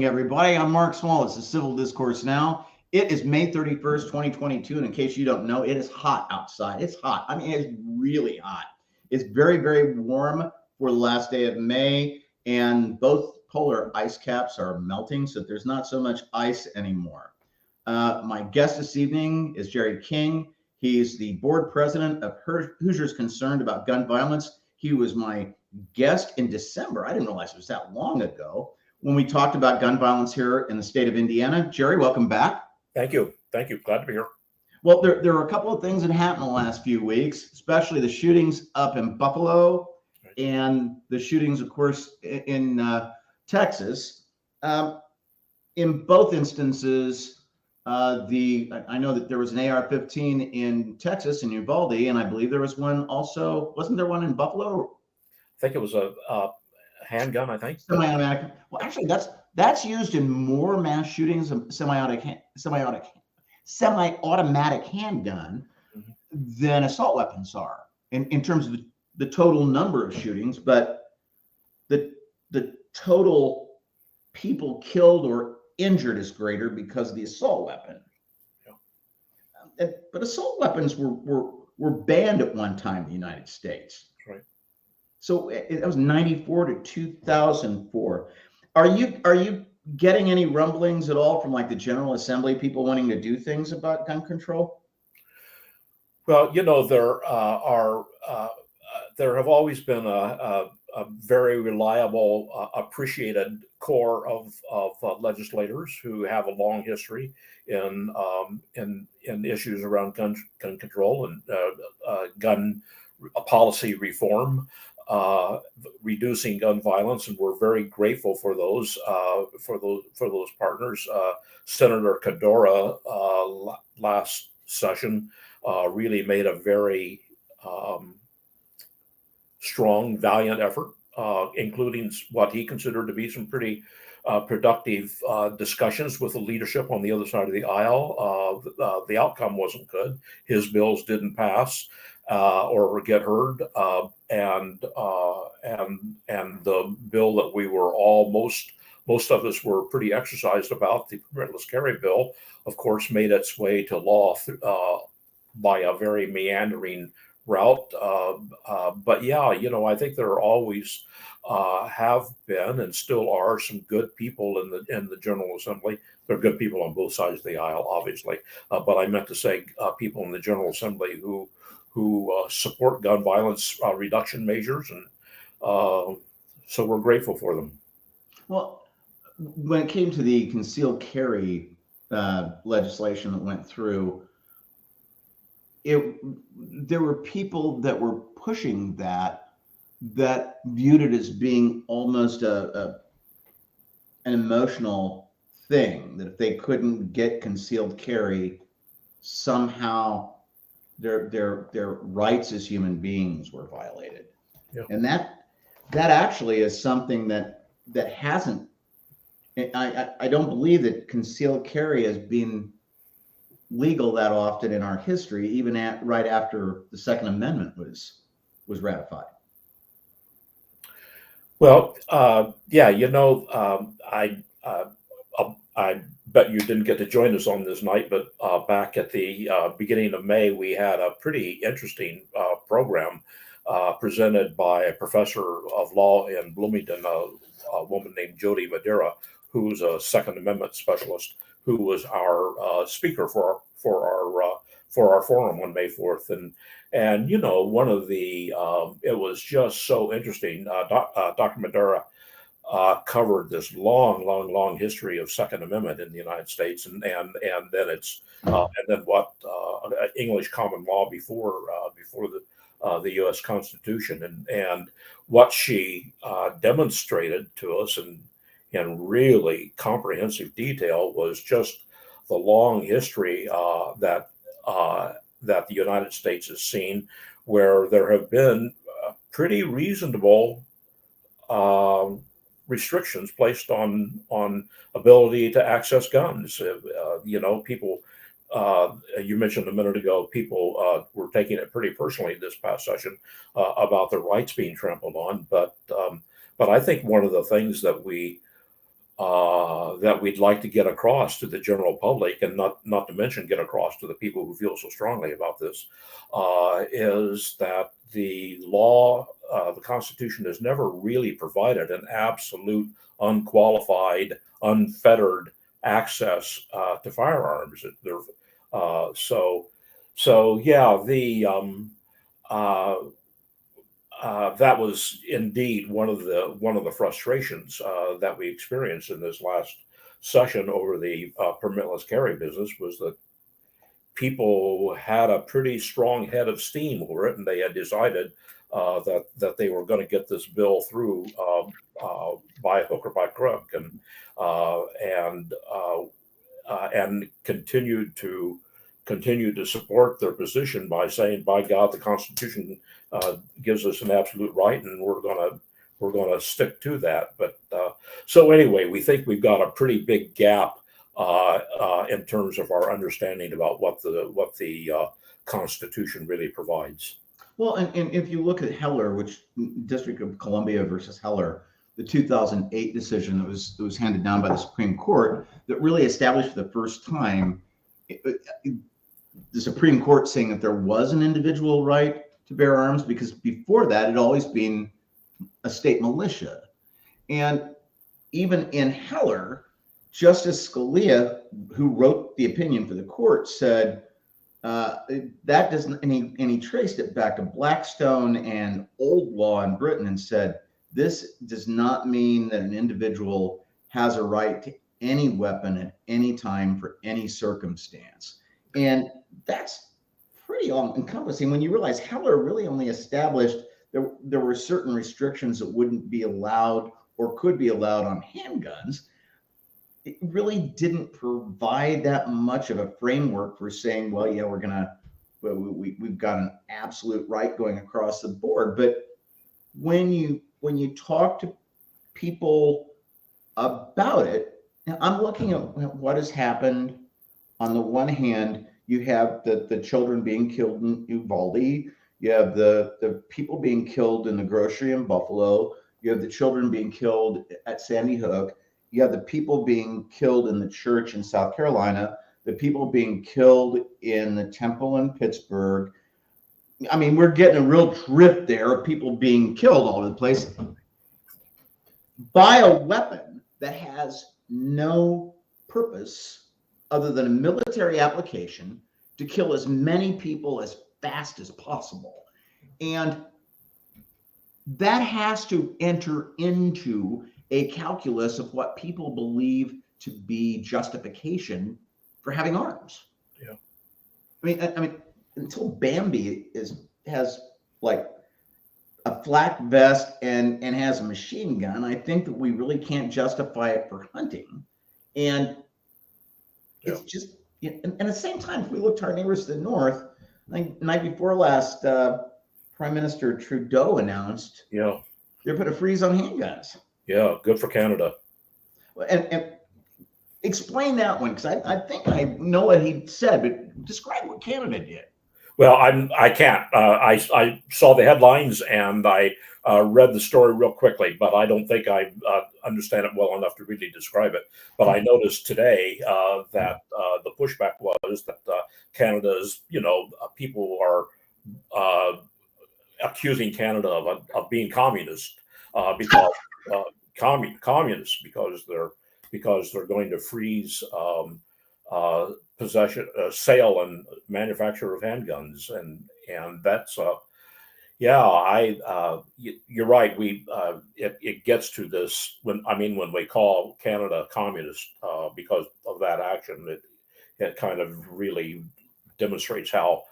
Everybody. I'm Mark Small. This is Civil Discourse Now. It is May 31st, 2022. And in case you don't know, it is hot outside. It's hot. I mean, it's really hot. It's very, very warm for the last day of May. And both polar ice caps are melting, so there's not so much ice anymore. My guest this evening is Jerald King. He's the board president of Hoosiers Concerned about gun violence. He was my guest in December. I didn't realize it was that long ago when we talked about gun violence here in the state of Indiana. Jerry, welcome back. Thank you. Glad to be here. Well, there are a couple of things that happened in the last few weeks, especially the shootings up in Buffalo and the shootings, of course, in Texas. In both instances, I know that there was an AR-15 in Texas in Uvalde, and I believe there was one also. Wasn't there one in Buffalo? I think it was a handgun, I think. Semi-automatic. Well, actually, that's used in more mass shootings of semi-automatic handgun than assault weapons are in terms of the total number of shootings, but the total people killed or injured is greater because of the assault weapon. Yeah. But assault weapons were banned at one time in the United States. Right. So it was 94 to 2004. Are you getting any rumblings at all from like the General Assembly, people wanting to do things about gun control? Well, there have always been a very reliable, appreciated core of legislators who have a long history in issues around gun control and gun policy reform. Reducing gun violence, and we're very grateful for those partners. Senator Cadora last session really made a very strong, valiant effort, including what he considered to be some pretty productive discussions with the leadership on the other side of the aisle. The outcome wasn't good. His bills didn't pass or get heard, and the bill that we were all most of us were pretty exercised about, the permitless carry bill, of course, made its way to law by a very meandering route. But yeah, I think there always have been and still are some good people in the General Assembly. There are good people on both sides of the aisle, obviously. But I meant to say people in the General Assembly who support gun violence reduction measures, and so we're grateful for them. Well, when it came to the concealed carry legislation that went through, there were people that were pushing that viewed it as being almost an emotional thing, that if they couldn't get concealed carry, somehow their rights as human beings were violated. Yeah. And that actually is something that hasn't. I don't believe that concealed carry has been legal that often in our history, even right after the Second Amendment was ratified. Well, yeah, I bet you didn't get to join us on this night, but back at the beginning of May, we had a pretty interesting program presented by a professor of law in Bloomington, a woman named Jody Madeira, who's a Second Amendment specialist, who was our speaker for our forum on May 4th, and one of the it was just so interesting. Dr. Madeira covered this long history of Second Amendment in the United States, and then it's and then what English common law before the U.S. Constitution, and what she demonstrated to us in really comprehensive detail was just the long history that the United States has seen, where there have been pretty reasonable restrictions placed on ability to access guns. People. You mentioned a minute ago, people were taking it pretty personally this past session about their rights being trampled on. But I think one of the things that we that we'd like to get across to the general public, and not to mention get across to the people who feel so strongly about this, is that the law, the Constitution, has never really provided an absolute, unqualified, unfettered access to firearms. So yeah, uh, that was indeed one of the frustrations that we experienced in this last session over the permitless carry business, was that people had a pretty strong head of steam over it, and they had decided that they were going to get this bill through by hook or by crook, and continued to support their position by saying, "By God, the Constitution gives us an absolute right, and we're gonna stick to that." But so anyway, we think we've got a pretty big gap in terms of our understanding about what the Constitution really provides. Well, and if you look at Heller, which District of Columbia versus Heller, the 2008 decision that was handed down by the Supreme Court, that really established for the first time the Supreme Court saying that there was an individual right to bear arms, because before that, it had always been a state militia. And even in Heller, Justice Scalia, who wrote the opinion for the court, said that doesn't, and he traced it back to Blackstone and old law in Britain, and said this does not mean that an individual has a right to any weapon at any time for any circumstance. And that's pretty all-encompassing when you realize Heller really only established there were certain restrictions that wouldn't be allowed or could be allowed on handguns. It really didn't provide that much of a framework for saying, well, yeah, we've got an absolute right going across the board. But when you talk to people about it, I'm looking at what has happened. On the one hand, you have the children being killed in Uvalde. You have the people being killed in the grocery in Buffalo. You have the children being killed at Sandy Hook. You have the people being killed in the church in South Carolina, the people being killed in the temple in Pittsburgh. I mean, we're getting a real drift there of people being killed all over the place by a weapon that has no purpose other than a military application to kill as many people as fast as possible. And that has to enter into a calculus of what people believe to be justification for having arms. Yeah. I mean, until Bambi has like a flak vest and has a machine gun, I think that we really can't justify it for hunting. And it's just, and at the same time, if we look to our neighbors to the north, like night before last, Prime Minister Trudeau announced they're put a freeze on handguns. Yeah, good for Canada. And explain that one, because I think I know what he said, but describe what Canada did. Well, I can't. I saw the headlines and I read the story real quickly, but I don't think I understand it well enough to really describe it. But I noticed today that the pushback was that Canada's, people are accusing Canada of being communist because communists because they're going to freeze possession, sale, and manufacture of handguns, and that's you're right. It gets to this when we call Canada communist because of that action. It kind of really demonstrates how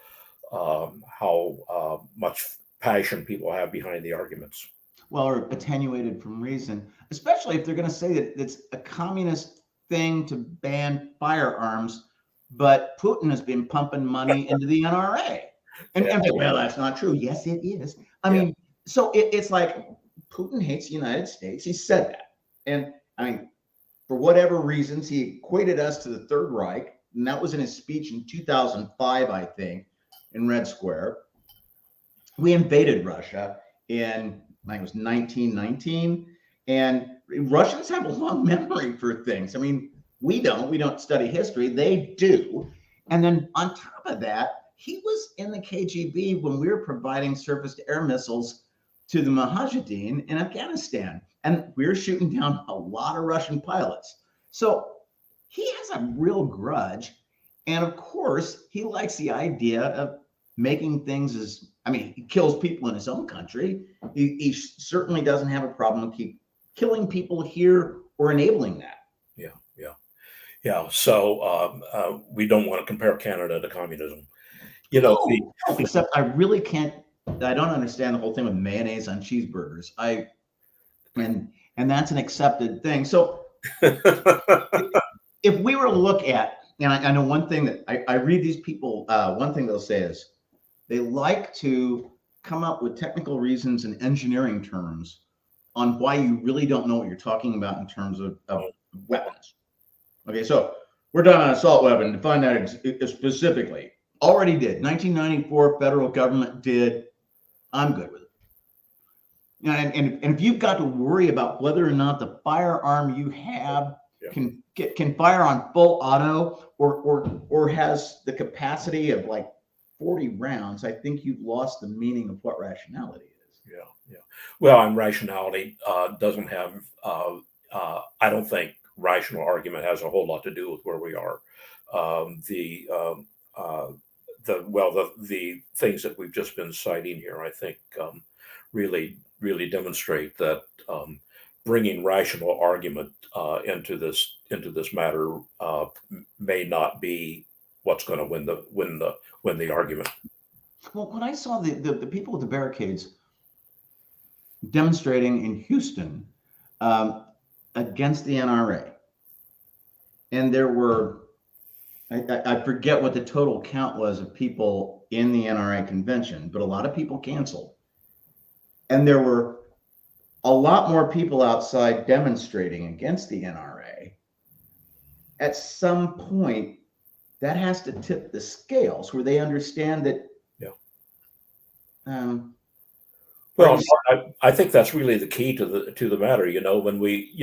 much passion people have behind the arguments. Well, or attenuated from reason, especially if they're going to say that it's a communist thing to ban firearms, but Putin has been pumping money into the NRA. And well, that's not true. Yes, it is. I mean, so it's like Putin hates the United States. He said that. And I mean, for whatever reasons, he equated us to the Third Reich. And that was in his speech in 2005, I think, in Red Square. We invaded Russia in, I think it was 1919. And Russians have a long memory for things. I mean, we don't study history. They do. And then on top of that, he was in the KGB when we were providing surface to air missiles to the Mujahideen in Afghanistan. And we were shooting down a lot of Russian pilots. So he has a real grudge. And of course, he likes the idea of making things as, I mean, he kills people in his own country. He certainly doesn't have a problem with keep killing people here or enabling that. Yeah. So we don't want to compare Canada to communism. You know, no, except I really can't. I don't understand the whole thing with mayonnaise on cheeseburgers. And that's an accepted thing. So if we were to look at, and I know one thing that I read these people, one thing they'll say is they like to come up with technical reasons and engineering terms on why you really don't know what you're talking about in terms of weapons. Okay, so we're done on assault weapon. Define that specifically. Already did. 1994, federal government did. I'm good with it. And if you've got to worry about whether or not the firearm you have can fire on full auto or has the capacity of like 40 rounds, I think you've lost the meaning of what rationality is. Yeah. Well, and rationality doesn't have. I don't think rational argument has a whole lot to do with where we are. The things that we've just been citing here, I think, really demonstrate that bringing rational argument into this matter may not be what's going to win the argument. Well, when I saw the people with the barricades demonstrating in Houston against the NRA, and there were, I forget what the total count was of people in the NRA convention, but a lot of people canceled. And there were a lot more people outside demonstrating against the NRA. At some point, that has to tip the scales where they understand that. Well, I think that's really the key to the matter. You know, when we,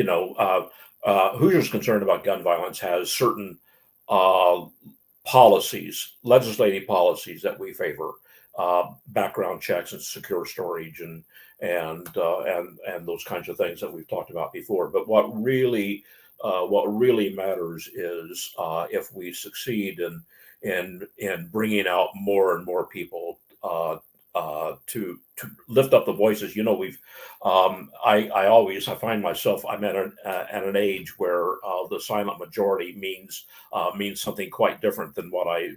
Hoosiers Concerned about gun violence has certain policies, legislative policies that we favor, background checks and secure storage and those kinds of things that we've talked about before. But what really matters is if we succeed in bringing out more and more people to lift up the voices. You know, I find myself, I'm at an age where the silent majority means something quite different than what I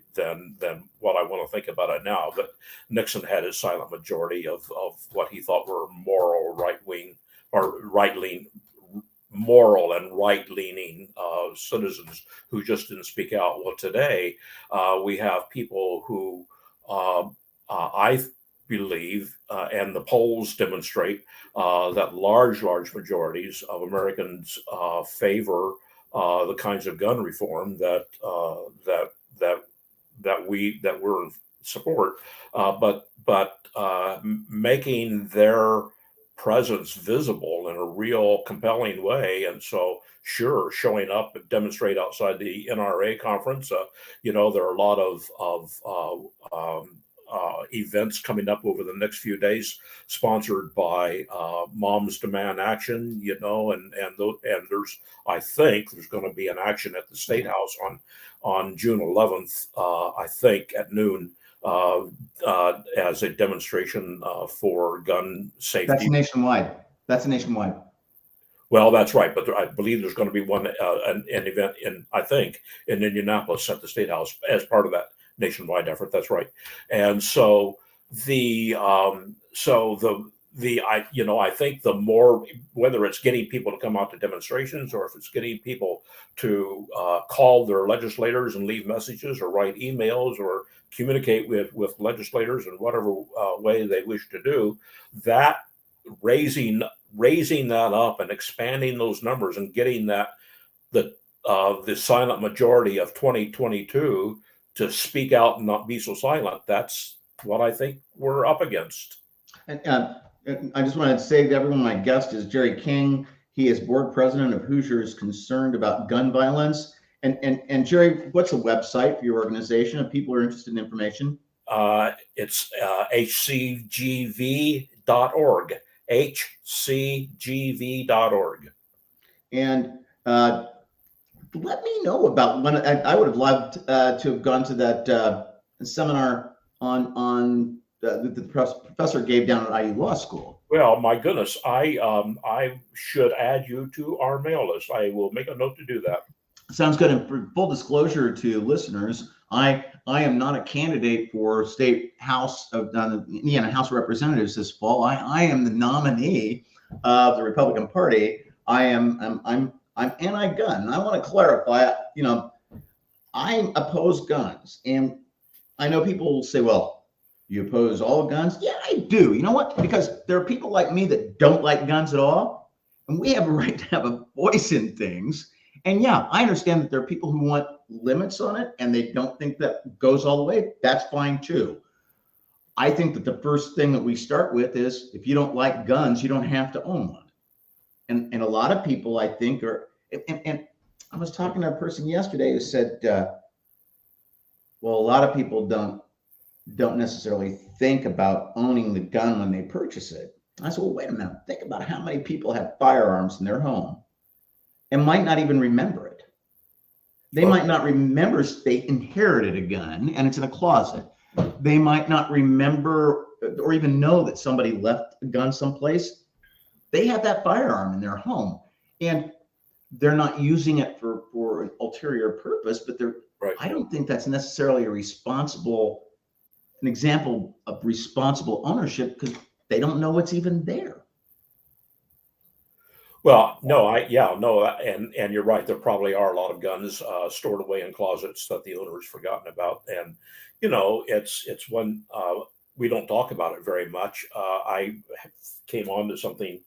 want to think about it now. But Nixon had his silent majority of what he thought were moral and right-leaning citizens who just didn't speak out. Well, today we have people who I believe, and the polls demonstrate that large majorities of Americans favor the kinds of gun reform that we're in support, but making their presence visible in a real compelling way. And so, sure, showing up and demonstrate outside the NRA conference. There are a lot of events coming up over the next few days, sponsored by Moms Demand Action. I think there's going to be an action at the State House on June 11th. I think at noon. As a demonstration for gun safety. That's nationwide. Well, that's right, but I believe there's going to be one an event in Indianapolis at the State House as part of that nationwide effort. That's right, and so I think the more, whether it's getting people to come out to demonstrations or if it's getting people to call their legislators and leave messages or write emails or communicate with legislators in whatever way they wish to do, that raising that up and expanding those numbers and getting the silent majority of 2022 to speak out and not be so silent, that's what I think we're up against. And I just wanted to say to everyone, my guest is Jerald King. He is board president of Hoosiers Concerned about gun violence. And Jerry, what's the website for your organization if people are interested in information? It's hcgv.org. hcgv.org. And let me know about when I would have loved to have gone to that seminar on the professor gave down at IU Law School. Well, my goodness, I should add you to our mail list. I will make a note to do that. Sounds good. And for full disclosure to listeners, I am not a candidate for state House of Indiana House of Representatives this fall. I am the nominee of the Republican Party. I'm anti-gun. And I want to clarify, I oppose guns. And I know people will say, well, you oppose all guns? Yeah, I do. You know what? Because there are people like me that don't like guns at all. And we have a right to have a voice in things. And yeah, I understand that there are people who want limits on it and they don't think that goes all the way. That's fine too. I think that the first thing that we start with is if you don't like guns, you don't have to own one. And a lot of people, I think, are, and I was talking to a person yesterday who said, well, a lot of people don't necessarily think about owning the gun when they purchase it. I said, well, wait a minute. Think about how many people have firearms in their home and might not even remember it. They might not remember they inherited a gun and it's in a closet. They might not remember or even know that somebody left a gun someplace. They have that firearm in their home and they're not using it for an ulterior purpose, but right. I don't think that's necessarily an example of responsible ownership because they don't know it's even there. Well, no, and you're right. There probably are a lot of guns stored away in closets that the owner's forgotten about, and it's one we don't talk about it very much. I came on to something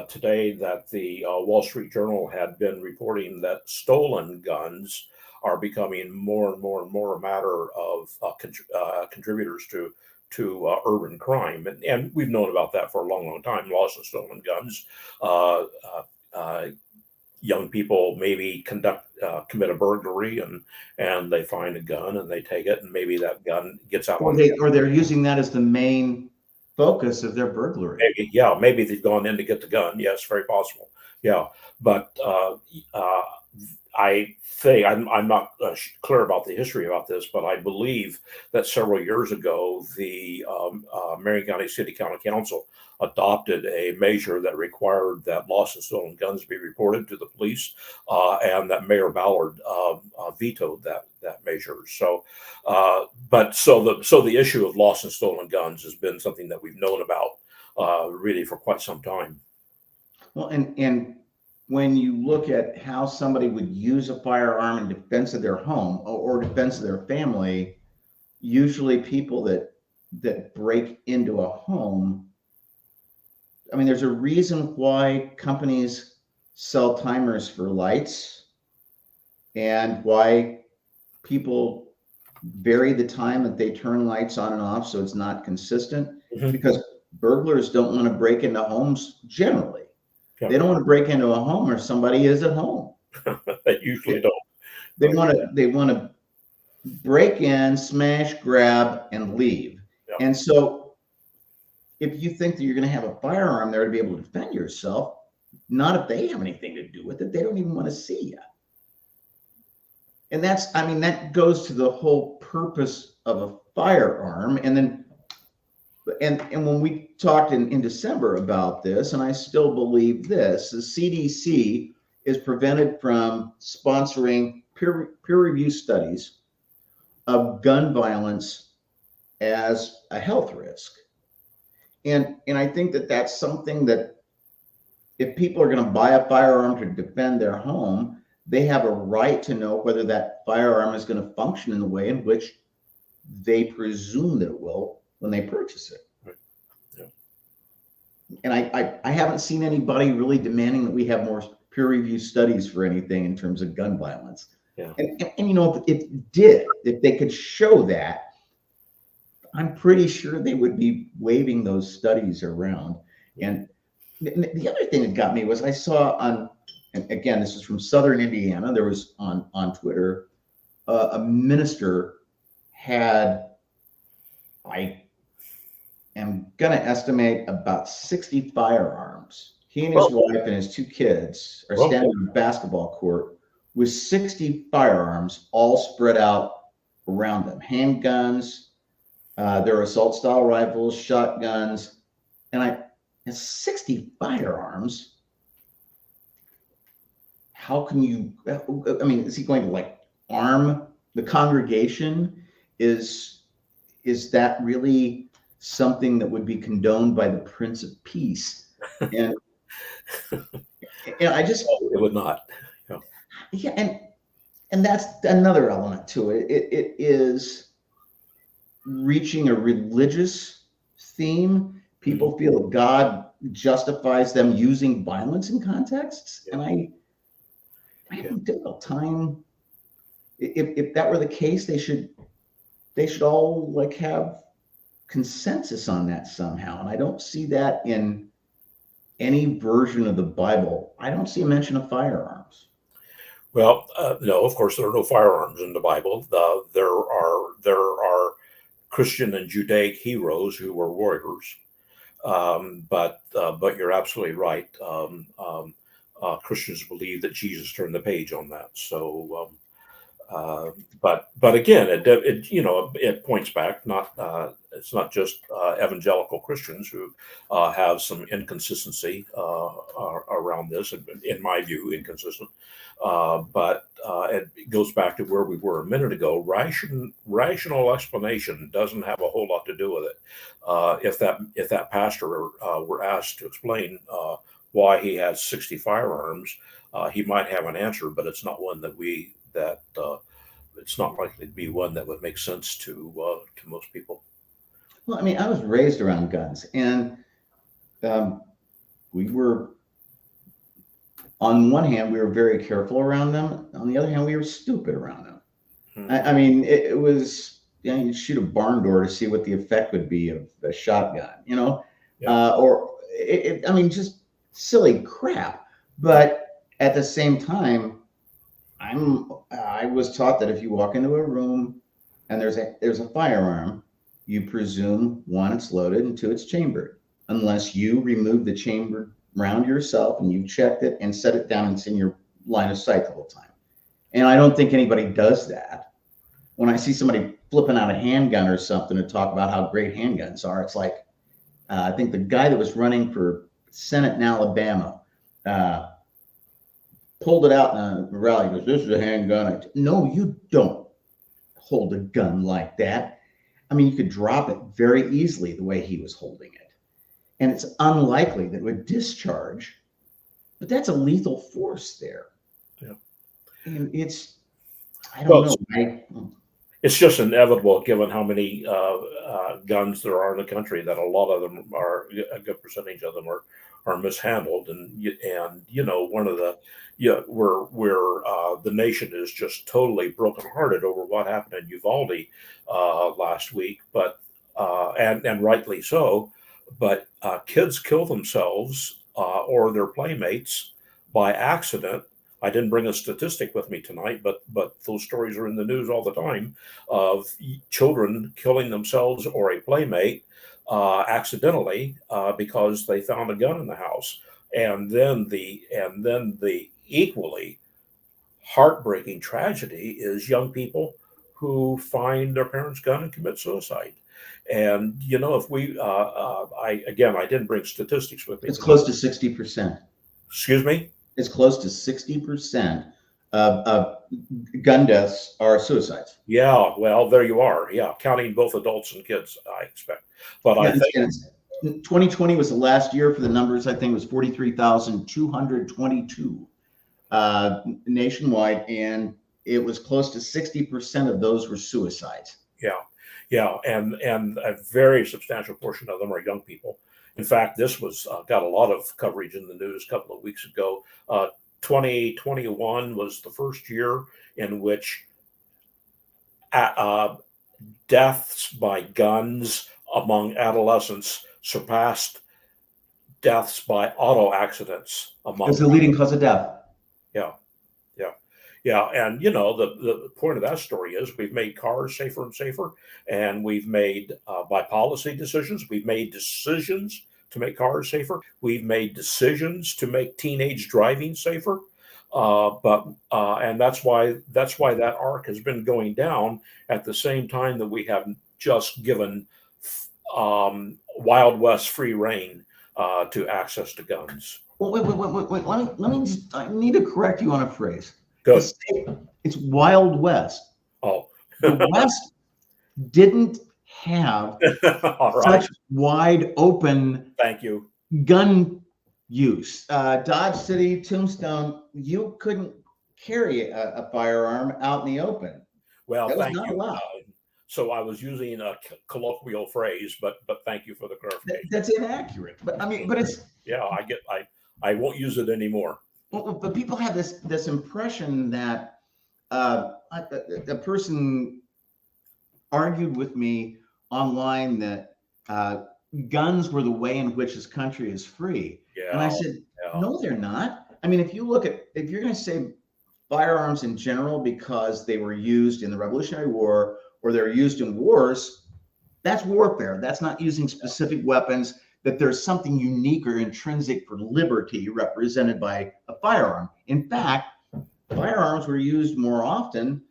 today that the Wall Street Journal had been reporting that stolen guns are becoming more and more and more a matter of contributors to urban crime, and we've known about that for a long, long time. Loss of stolen guns. Young people maybe commit a burglary and they find a gun and they take it and maybe that gun gets out. Or they're using that as the main focus of their burglary. Maybe they've gone in to get the gun. Yes, very possible. Yeah, but I think I'm not clear about the history about this, but I believe that several years ago, the Marion County City County Council adopted a measure that required that lost and stolen guns be reported to the police, and that Mayor Ballard vetoed that measure. So, so the issue of lost and stolen guns has been something that we've known about really for quite some time. Well, and when you look at how somebody would use a firearm in defense of their home or defense of their family, usually people that break into a home, I mean, there's a reason why companies sell timers for lights and why people vary the time that they turn lights on and off so it's not consistent, because burglars don't want to break into homes generally. Yeah. They don't want to break into a home where somebody is at home. They usually don't. They want to break in, smash, grab, and leave. Yeah. And so if you think that you're going to have a firearm there to be able to defend yourself, not if they have anything to do with it. They don't even want to see you. And that goes to the whole purpose of a firearm. And then And when we talked in December about this, and I still believe this, the CDC is prevented from sponsoring peer-reviewed studies of gun violence as a health risk. And I think that that's something that if people are going to buy a firearm to defend their home, they have a right to know whether that firearm is going to function in the way in which they presume that it will when they purchase it. Right. Yeah. And I haven't seen anybody really demanding that we have more peer-reviewed studies for anything in terms of gun violence. Yeah. And if they could show that, I'm pretty sure they would be waving those studies around. And The other thing that got me was I saw on, and again, this is from Southern Indiana. There was on Twitter, a minister had, I am gonna estimate about 60 firearms. He and his Oh, wife and his two kids are well, standing on a basketball court with 60 firearms all spread out around them. Handguns, their assault style rifles, shotguns, and 60 firearms. How can you? I mean, is he going to like arm the congregation? Is is that really something that would be condoned by the Prince of Peace? And I just, it would not. Yeah. yeah, and that's another element to it. It is reaching a religious theme. Mhm. People feel that God justifies them using violence in contexts, and I have Yeah. a difficult time. If that were the case, they should all like have consensus on that somehow, and I don't see that in any version of the Bible. I don't see a mention of firearms. Well, no, of course there are no firearms in the Bible. There are Christian and Judaic heroes who were warriors. But you're absolutely right. Christians believe that Jesus turned the page on that. So, but again, it points back. Not It's not just evangelical Christians who have some inconsistency around this. In my view, inconsistent. But it goes back to where we were a minute ago. Rational explanation doesn't have a whole lot to do with it. If that pastor were asked to explain why he has 60 firearms, he might have an answer, but it's not one that it's not likely to be one that would make sense to most people. Well, I mean, I was raised around guns, and um, we were, on one hand, we were very careful around them. On the other hand, we were stupid around them. Hmm. I mean, it was, you shoot a barn door to see what the effect would be of a shotgun, Yeah. I mean, just silly crap. But at the same time, I was taught that if you walk into a room and there's a firearm, you presume one, it's loaded, and two, it's chambered, unless you remove the chambered round yourself and you've checked it and set it down and it's in your line of sight the whole time. And I don't think anybody does that. When I see somebody flipping out a handgun or something to talk about how great handguns are, it's like, I think the guy that was running for Senate in Alabama pulled it out in a rally. He goes, "This is a handgun." No, you don't hold a gun like that. I mean, you could drop it very easily the way he was holding it. And it's unlikely that it would discharge, but that's a lethal force there. Yeah. And I don't Well, know. it's just inevitable, given how many guns there are in the country, that a lot of them are a good percentage of them are mishandled, and one of the where the nation is just totally brokenhearted over what happened in Uvalde last week, but and rightly so. But kids kill themselves or their playmates by accident. I didn't bring a statistic with me tonight, but those stories are in the news all the time of children killing themselves or a playmate accidentally because they found a gun in the house, and then the equally heartbreaking tragedy is young people who find their parents' gun and commit suicide. And if I didn't bring statistics with me It's tonight. close to 60%. Excuse me. It's close to 60% of gun deaths are suicides. Yeah, well, there you are. Yeah, counting both adults and kids, I expect. But I Yeah, think, 2020 was the last year for the numbers. I think it was 43,222 nationwide, and it was close to 60% of those were suicides. yeah, yeah, and a very substantial portion of them are young people. In fact, this was got a lot of coverage in the news a couple of weeks ago. 2021 was the first year in which uh, deaths by guns among adolescents surpassed deaths by auto accidents among. It's the leading cause of death. Yeah, yeah, yeah. And the point of that story is we've made cars safer and safer, and we've made by policy decisions, we've made decisions to make cars safer. We've made decisions to make teenage driving safer. And that's why that arc has been going down at the same time that we have just given Wild West free reign to access to guns. Well, wait. I need to correct you on a phrase. Good. It's Wild West. Oh. The West didn't have All right. such wide open Thank you. gun use. Dodge City, Tombstone, you couldn't carry a firearm out in the open. Well, That was thank not you. allowed. So I was using a colloquial phrase, but thank you for the clarification. That's inaccurate. But I mean, but it's Yeah, I won't use it anymore. but people have this impression that a person argued with me online that guns were the way in which this country is free. Yeah. And I said, no, they're not. I mean, if you're going to say firearms in general because they were used in the Revolutionary War or they're used in wars, that's warfare. That's not using specific weapons, that there's something unique or intrinsic for liberty represented by a firearm. In fact, firearms were used more often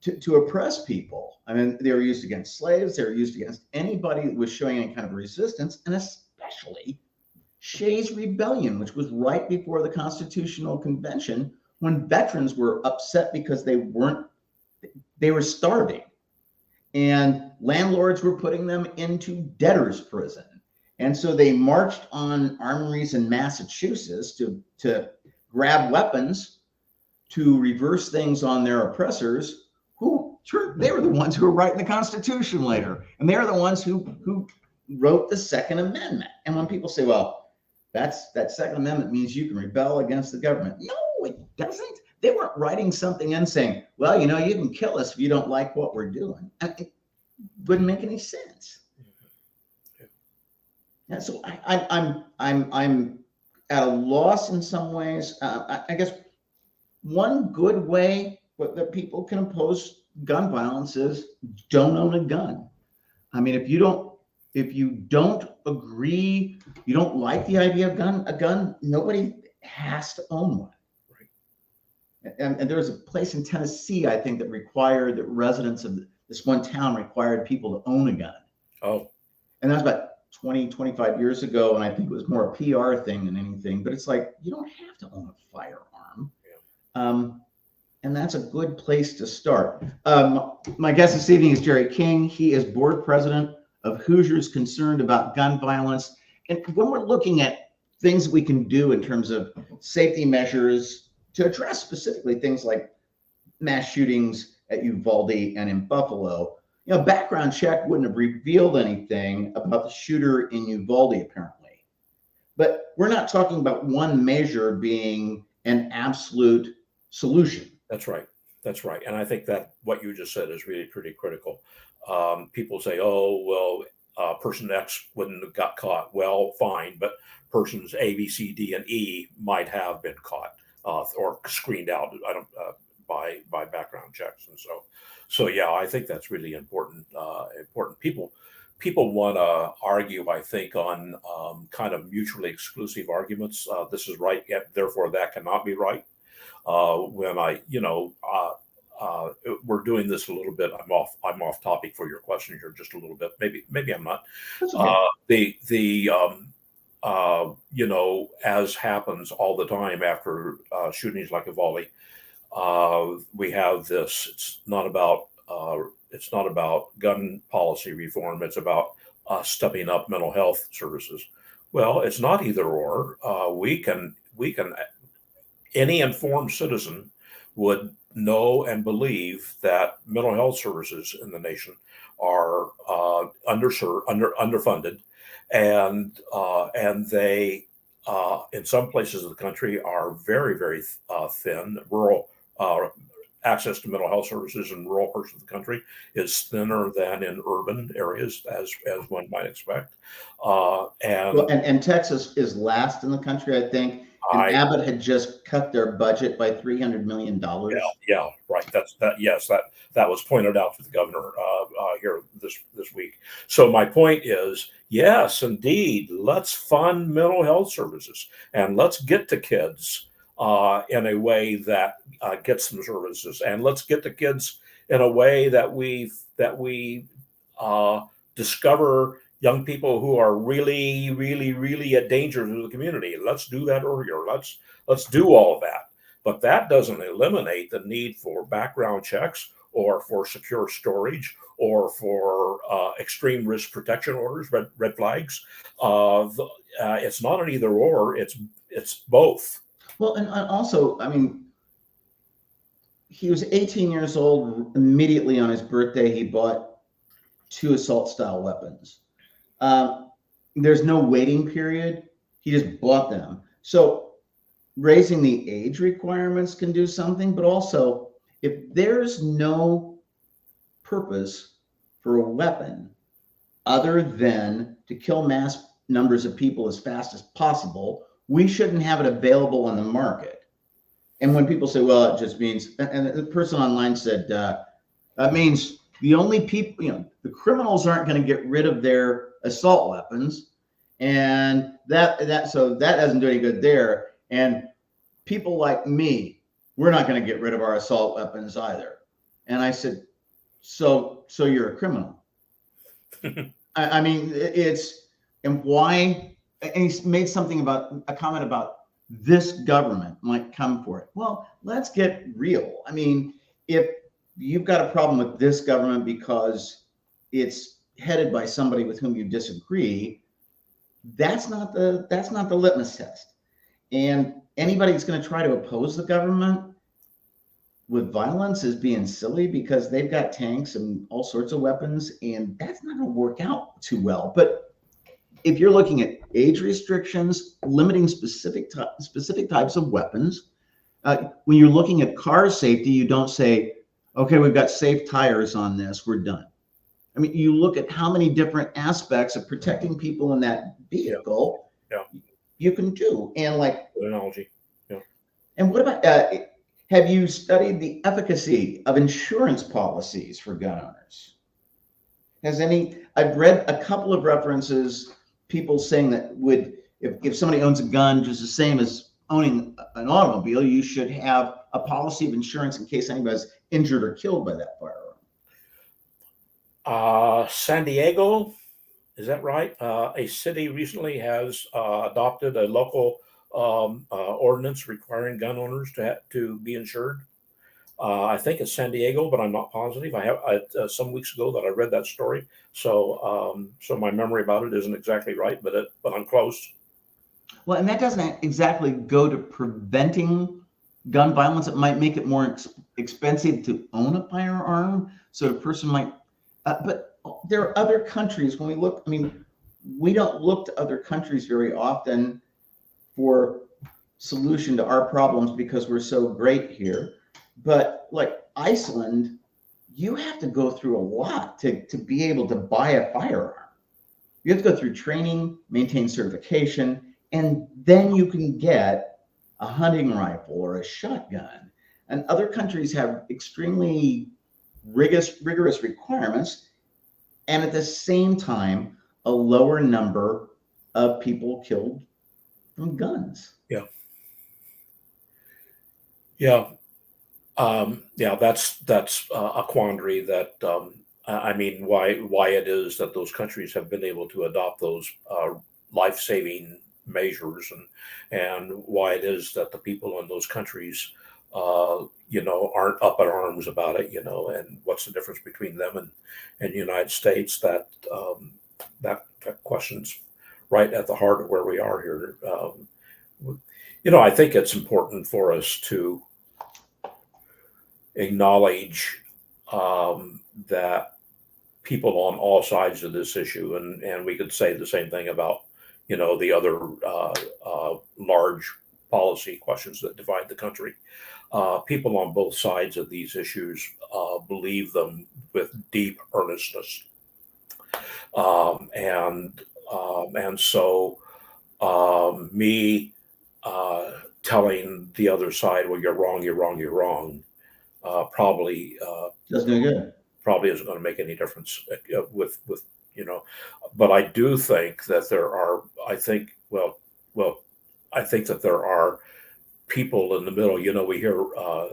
to oppress people. I mean, they were used against slaves. They were used against anybody that was showing any kind of resistance, and especially Shays' Rebellion, which was right before the Constitutional Convention, when veterans were upset because they were starving, and landlords were putting them into debtor's prison. And so they marched on armories in Massachusetts to grab weapons to reverse things on their oppressors, who they were the ones who were writing the Constitution later. And they're the ones who wrote the Second Amendment. And when people say, well, that Second Amendment means you can rebel against the government. No, it doesn't. They weren't writing something and saying, well, you can kill us if you don't like what we're doing. It wouldn't make any sense. Yeah, so I'm at a loss in some ways. I guess one good way that people can oppose gun violence is don't own a gun. I mean, if you don't agree, you don't like the idea of a gun, nobody has to own one. Right. And there was a place in Tennessee, I think, that required that residents of this one town required people to own a gun. Oh. And that's about 20, 25 years ago. And I think it was more a PR thing than anything, but it's like, you don't have to own a firearm. Yeah. And that's a good place to start. My guest this evening is Jerald King. He is board president of Hoosiers Concerned about gun violence. And when we're looking at things we can do in terms of safety measures to address specifically things like mass shootings at Uvalde and in Buffalo, background check wouldn't have revealed anything about the shooter in Uvalde, apparently. But we're not talking about one measure being an absolute solution. That's right. And I think that what you just said is really pretty critical. People say, oh, well, person X wouldn't have got caught. Well, fine, but persons A, B, C, D, and E might have been caught or screened out by background checks. And so yeah, I think that's really important. People want to argue, I think, on kind of mutually exclusive arguments. This is right, yet therefore that cannot be right. When we're doing this a little bit. I'm off topic for your question here just a little bit. Maybe I'm not. Okay. As happens all the time after shootings like Uvalde, we have this. It's not about gun policy reform. It's about stepping up mental health services. Well, it's not either or. We can. Any informed citizen would know and believe that mental health services in the nation are underfunded, and they in some places of the country are very, very thin, rural access to mental health services in rural parts of the country is thinner than in urban areas, as one might expect. Well, and Texas is last in the country, I think. And Abbott had just cut their budget by $300 million. Yeah, right. Yes, that was pointed out to the governor here this week. So my point is, yes, indeed, let's fund mental health services and let's get to kids in a way that gets them services, and let's get to kids in a way that we discover young people who are really, really, really a danger to the community. Let's do that earlier. Let's do all of that. But that doesn't eliminate the need for background checks or for secure storage or for extreme risk protection orders, red flags. It's not an either or. It's both. Well, and also, I mean, he was 18 years old. Immediately on his birthday, he bought 2 assault-style weapons. There's no waiting period. He just bought them. So raising the age requirements can do something, but also if there's no purpose for a weapon other than to kill mass numbers of people as fast as possible, we shouldn't have it available on the market. And when people say, well, it just means, and the person online said, that means the only people, the criminals aren't going to get rid of their assault weapons, and that doesn't do any good there. And people like me, we're not going to get rid of our assault weapons either. And I said, so you're a criminal. I mean, and why? And he made a comment about this government might come for it. Well, let's get real. I mean, if you've got a problem with this government because it's headed by somebody with whom you disagree, that's not the litmus test. And anybody that's going to try to oppose the government with violence is being silly, because they've got tanks and all sorts of weapons, and that's not going to work out too well. But if you're looking at age restrictions, limiting specific types of weapons, when you're looking at car safety, you don't say, okay, we've got safe tires on this, we're done. I mean, you look at how many different aspects of protecting people in that vehicle you can do. And like, good analogy. Yeah. And what about, have you studied the efficacy of insurance policies for gun owners? I've read a couple of references, people saying that if somebody owns a gun, just the same as owning an automobile, you should have a policy of insurance in case anybody's injured or killed by that firearm. San Diego, is that right? A city recently has adopted a local ordinance requiring gun owners to be insured. I think it's San Diego, but I'm not positive. I have some weeks ago that I read that story, so my memory about it isn't exactly right, but I'm close. Well, and that doesn't exactly go to preventing gun violence. It might make it more expensive to own a firearm, so a person might. But there are other countries. When we look, I mean, we don't look to other countries very often for solution to our problems because we're so great here. But like Iceland, you have to go through a lot to be able to buy a firearm. You have to go through training, maintain certification, and then you can get a hunting rifle or a shotgun. And other countries have extremely rigorous requirements, and at the same time, a lower number of people killed from guns. That's a quandary that I mean, why it is that those countries have been able to adopt those life-saving measures, and why it is that the people in those countries aren't up in arms about it, and what's the difference between them and the United States. That question's right at the heart of where we are here. I think it's important for us to acknowledge that people on all sides of this issue, and we could say the same thing about the other large policy questions that divide the country. people on both sides of these issues believe them with deep earnestness. And so me telling the other side, well, you're wrong, you're wrong, you're wrong, probably Doesn't do good. probably isn't going to make any difference with But I do think that there are. I think that there are people in the middle. We hear uh,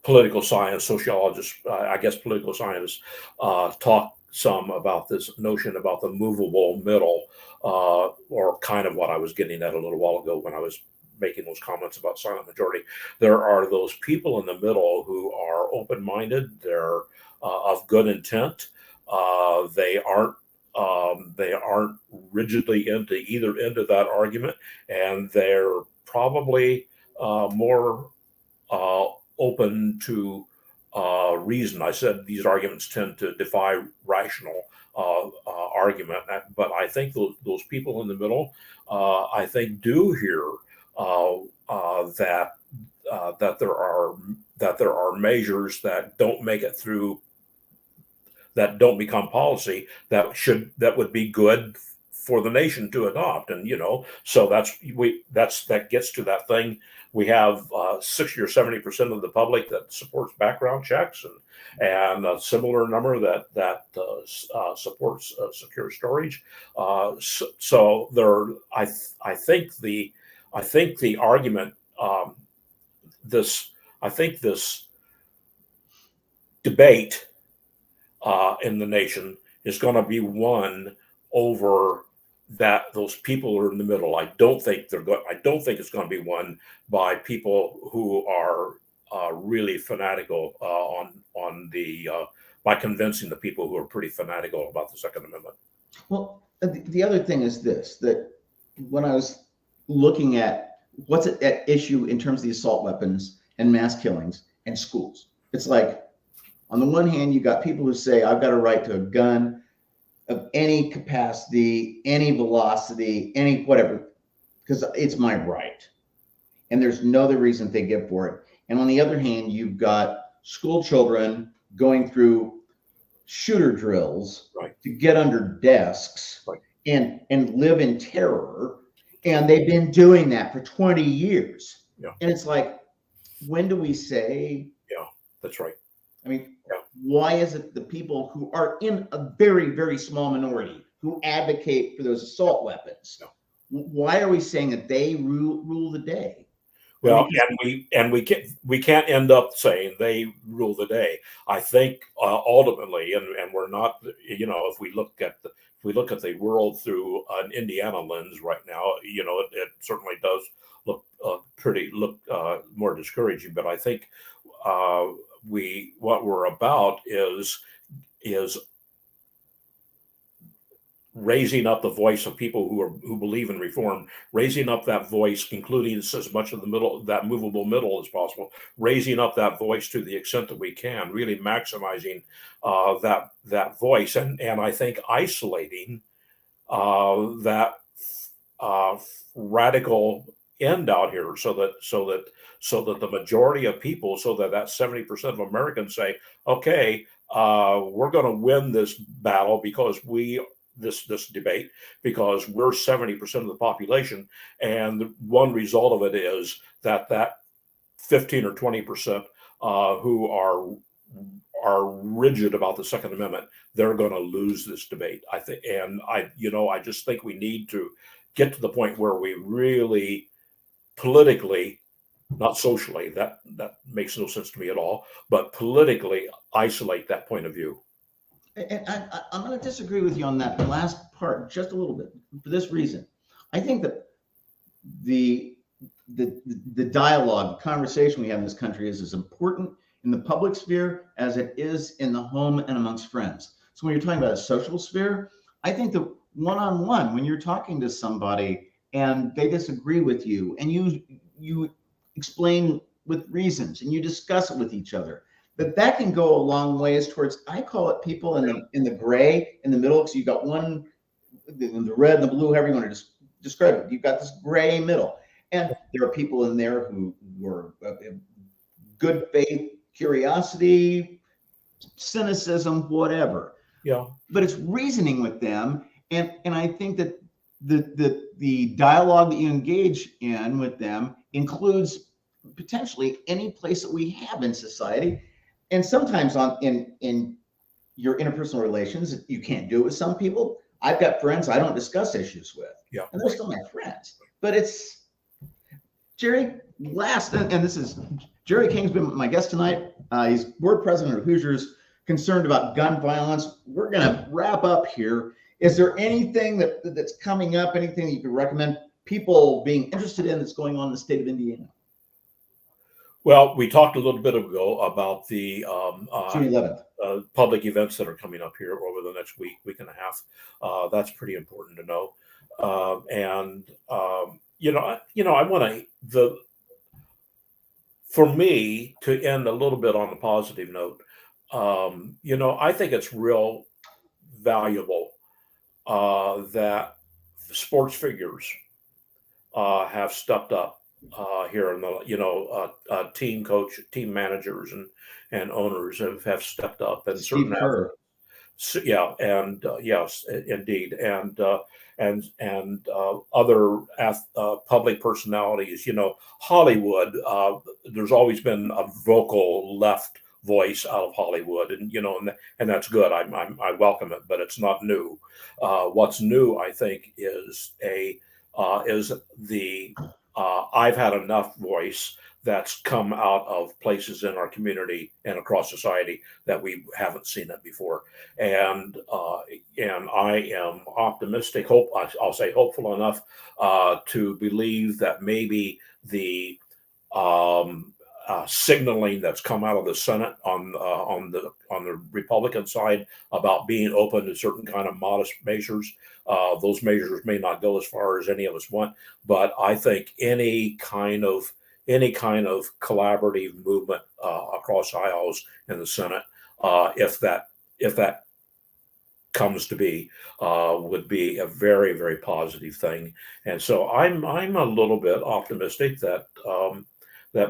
political science sociologists, I guess political scientists, talk some about this notion about the movable middle, or kind of what I was getting at a little while ago when I was making those comments about silent majority. There are those people in the middle who are open-minded. They're of good intent. They aren't rigidly into either end of that argument, and they're probably more open to reason. I said these arguments tend to defy rational argument, but I think those people in the middle, I think, do hear that there are measures that don't make it through, that don't become policy, that would be good for the nation to adopt. And so that gets to that thing. We have 60 or 70% of the public that supports background checks, and a similar number that supports secure storage. So there, I think the argument, this debate in the nation is going to be won over those people who are in the middle. I don't think it's going to be won by people who are really fanatical by convincing the people who are pretty fanatical about the Second Amendment. Well, the other thing is this, that when I was looking at what's at issue in terms of the assault weapons and mass killings and schools, it's like, on the one hand, you got people who say, I've got a right to a gun of any capacity, any velocity, any whatever, because it's my right. And there's no other reason they give for it. And on the other hand, you've got school children going through shooter drills, right, to get under desks, right, and live in terror. And they've been doing that for 20 years. Yeah. And it's like, when do we say? Yeah, that's right. I mean, why is it the people who are in a very, very small minority who advocate for those assault weapons, why are we saying that they rule the day? Well, and we can't end up saying they rule the day. I think ultimately, and we're not, if we look at the world through an Indiana lens right now, it certainly does look more discouraging. But I think what we're about is raising up the voice of people who believe in reform, raising up that voice, including as much of the middle, that movable middle as possible, raising up that voice to the extent that we can, really maximizing that voice, and I think isolating that radical end out here, so that the majority of people, so that 70% of Americans say, okay, we're going to win this battle because this debate, because we're 70% of the population, and one result of it is that 15 or 20% who are rigid about the Second Amendment, they're going to lose this debate. I think, and I just think we need to get to the point where we really politically, not socially, that makes no sense to me at all, but politically isolate that point of view. And I'm going to disagree with you on that last part just a little bit, for this reason. I think that the dialogue, the conversation we have in this country is as important in the public sphere as it is in the home and amongst friends. So when you're talking about a social sphere, I think that one-on-one, when you're talking to somebody and they disagree with you, and you explain with reasons and you discuss it with each other, that can go a long ways towards, I call it people in the gray, in the middle. So you've got one, the red and the blue, however you want to describe it. You've got this gray middle. And there are people in there who were good faith, curiosity, cynicism, whatever. Yeah. But it's reasoning with them. And I think that the dialogue that you engage in with them includes potentially any place that we have in society. And sometimes in your interpersonal relations, you can't do it with some people. I've got friends I don't discuss issues with. Yeah. And they're still my friends. But it's Jerry, and this is Jerald King's been my guest tonight. He's board president of Hoosiers Concerned about gun violence. We're going to wrap up here. Is there anything that's coming up, anything that you could recommend people being interested in that's going on in the state of Indiana? Well, we talked a little bit ago about the June 11th. Public events that are coming up here over the next week and a half. That's pretty important to know. I want for me to end a little bit on a positive note. I think it's real valuable that sports figures have stepped up here in the team coach, team managers, and owners have stepped up, and certain yes, indeed, and other public personalities. Hollywood. There's always been a vocal left voice out of Hollywood, and that's good. I welcome it, but it's not new. What's new, I think, is the I've had enough voice that's come out of places in our community and across society that we haven't seen it before. And I am optimistic. I'll say hopeful enough to believe that maybe the signaling that's come out of the Senate on the Republican side about being open to certain kind of modest measures. Those measures may not go as far as any of us want, but I think any kind of collaborative movement across aisles in the Senate, if that comes to be, would be a very, very positive thing. And so I'm a little bit optimistic that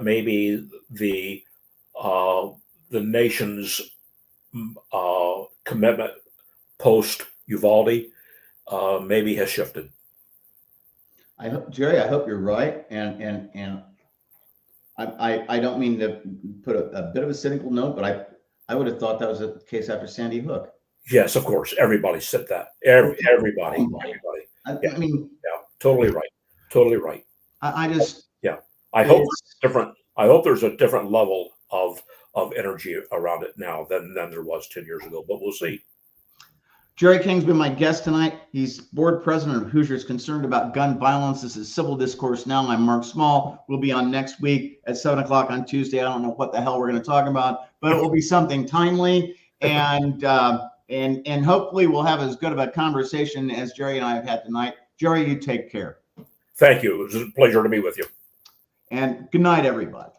maybe the nation's commitment post Uvalde maybe has shifted. Jerry, I hope you're right, and I don't mean to put a bit of a cynical note, but I would have thought that was the case after Sandy Hook. Yes, of course, everybody said that. Everybody. I mean, yeah, totally right. I hope it's different. I hope there's a different level of energy around it now than there was 10 years ago, but we'll see. Jerald King's been my guest tonight. He's board president of Hoosiers Concerned about gun violence. This is Civil Discourse Now. I'm Mark Small. We'll be on next week at 7:00 on Tuesday. I don't know what the hell we're going to talk about, but it will be something timely, and hopefully we'll have as good of a conversation as Jerry and I have had tonight. Jerry, you take care. Thank you. It was a pleasure to be with you. And good night, everybody.